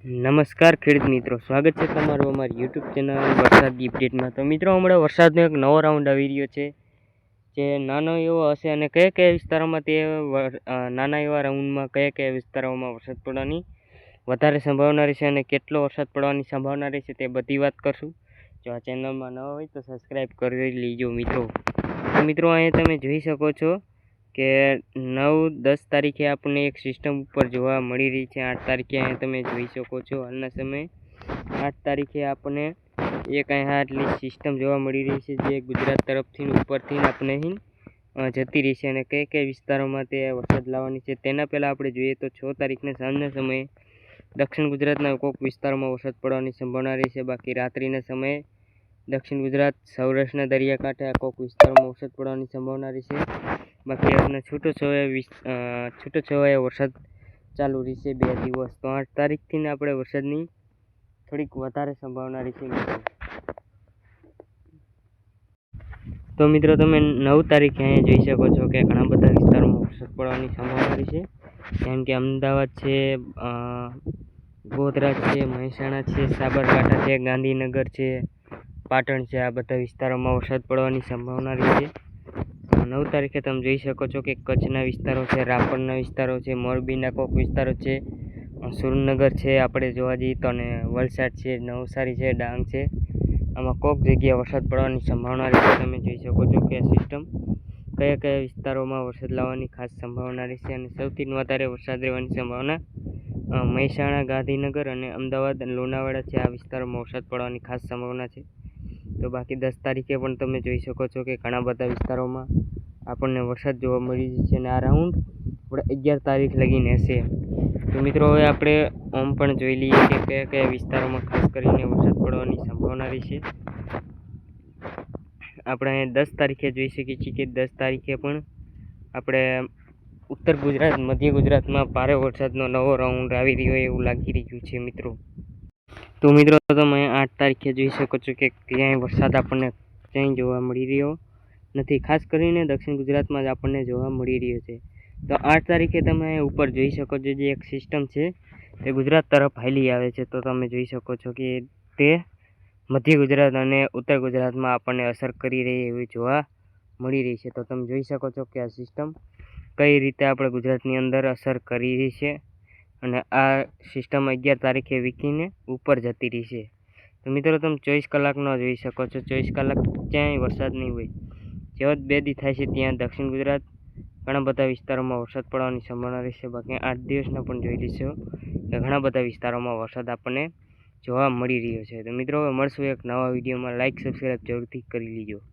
નમસ્કાર ખેડૂત મિત્રો, સ્વાગત છે તમારું અમારી યુટ્યુબ ચેનલ વરસાદની અપડેટમાં। તો મિત્રો, હમણાં વરસાદનો એક નવો રાઉન્ડ આવી રહ્યો છે જે નાનો એવો હશે અને કયા કયા વિસ્તારોમાં તે નાના એવા રાઉન્ડમાં કયા વિસ્તારોમાં વરસાદ પડવાની વધારે સંભાવના રહેશે અને કેટલો વરસાદ પડવાની સંભાવના રહેશે તે બધી વાત કરશું। જો આ ચેનલમાં ન હોય તો સબસ્ક્રાઈબ કરી લેજો મિત્રો। તો મિત્રો, અહીંયા તમે જોઈ શકો છો કે 9-10 તારીખે આપણને એક સિસ્ટમ ઉપર જોવા મળી રહી છે। 8 તારીખે અહીંયા તમે જોઈ શકો છો હાલના સમયે 8 તારીખે આપણને એક અહીંયા આટલી સિસ્ટમ જોવા મળી રહી છે જે ગુજરાત તરફથી ઉપરથી આપણે જતી રહી છે અને કયા કયા વિસ્તારોમાં તે વરસાદ લાવવાની છે તેના પહેલાં આપણે જોઈએ તો 6 તારીખને સાંજના સમયે દક્ષિણ ગુજરાતના કોઈક વિસ્તારોમાં વરસાદ પડવાની સંભાવના રહી છે। બાકી રાત્રિના સમયે દક્ષિણ ગુજરાત, સૌરાષ્ટ્રના દરિયાકાંઠે કોઈક વિસ્તારોમાં વરસાદ પડવાની સંભાવના રહેશે। બાકી આજના છૂટોછવાયો વરસાદ ચાલુ રહેશે 2 દિવસ। તો 8 તારીખથી આપણે વરસાદની થોડીક વધારે સંભાવના રહેશે મિત્રો। તો મિત્રો, તમે 9 તારીખે અહીંયા જોઈ શકો છો કે ઘણા બધા વિસ્તારોમાં વરસાદ પડવાની સંભાવના રહેશે, જેમ કે અમદાવાદ છે, ગોધરા છે, મહેસાણા છે, સાબરકાંઠા છે, ગાંધીનગર છે, પાટણ છે, આ બધા વિસ્તારોમાં વરસાદ પડવાની સંભાવના રહેશે। 9 તારીખે તમે જોઈ શકો છો કે કચ્છના વિસ્તારો છે, રાપરના વિસ્તારો છે, મોરબીના કોઈક વિસ્તારો છે, સુરેન્દ્રનગર છે, આપણે જોવા જઈએ તો અને વલસાડ છે, નવસારી છે, ડાંગ છે, આમાં કોઈક જગ્યાએ વરસાદ પડવાની સંભાવના રહેશે। તમે જોઈ શકો છો કે આ સિસ્ટમ કયા કયા વિસ્તારોમાં વરસાદ લાવવાની ખાસ સંભાવના રહેશે અને સૌથી વધારે વરસાદ રહેવાની સંભાવના મહેસાણા, ગાંધીનગર અને અમદાવાદ અને લુણાવાડા છે, આ વિસ્તારોમાં વરસાદ પડવાની ખાસ સંભાવના છે। તો બાકી 10 તારીખે પણ તમે જોઈ શકો છો કે ઘણા બધા વિસ્તારોમાં આપણને વરસાદ જોવા મળી જશે અને આ રાઉન્ડ આપણે 11 તારીખ લગીને હશે। તો મિત્રો, હવે આપણે ઓમ પણ જોઈ લઈએ કે કયા કયા વિસ્તારોમાં ખાસ કરીને વરસાદ પડવાની સંભાવના રહેશે। આપણે 10 તારીખે જોઈ શકીએ છીએ કે 10 તારીખે પણ આપણે ઉત્તર ગુજરાત, મધ્ય ગુજરાતમાં ભારે વરસાદનો નવો રાઉન્ડ આવી રહ્યો એવું લાગી રહ્યું છે મિત્રો। તો મિત્રો, તમે 8 તારીખે જોઈ શકો છો કે ક્યાંય વરસાદ આપણને ક્યાંય જોવા મળી રહ્યો નથી, ખાસ કરીને દક્ષિણ ગુજરાતમાં જ આપણને જોવા મળી રહ્યો છે। તો 8 તારીખે તમે ઉપર જોઈ શકો છો જે એક સિસ્ટમ છે તે ગુજરાત તરફ હાલી આવે છે। તો તમે જોઈ શકો છો કે તે મધ્ય ગુજરાત અને ઉત્તર ગુજરાતમાં આપણને અસર કરી રહી એવી જોવા મળી રહી છે। તો તમે જોઈ શકો છો કે આ સિસ્ટમ કઈ રીતે આપણે ગુજરાતની અંદર અસર કરી રહી છે અને આ સિસ્ટમ 11 તારીખે વીકીને ઉપર જતી રહી છે। તો મિત્રો, તમે 24 કલાકનો જોઈ શકો છો, 24 કલાક ક્યાંય વરસાદ નહીં હોય, જેવો જ 2 દી થાય છે ત્યાં દક્ષિણ ગુજરાત ઘણા બધા વિસ્તારોમાં વરસાદ પડવાની સંભાવના રહેશે। બાકી 8 દિવસના પણ જોઈ લઈશું કે ઘણા બધા વિસ્તારોમાં વરસાદ આપણને જોવા મળી રહ્યો છે। તો મિત્રો, હવે મળશું એક નવા વિડીયોમાં। લાઇક, સબસ્ક્રાઈબ જરૂરથી કરી લેજો।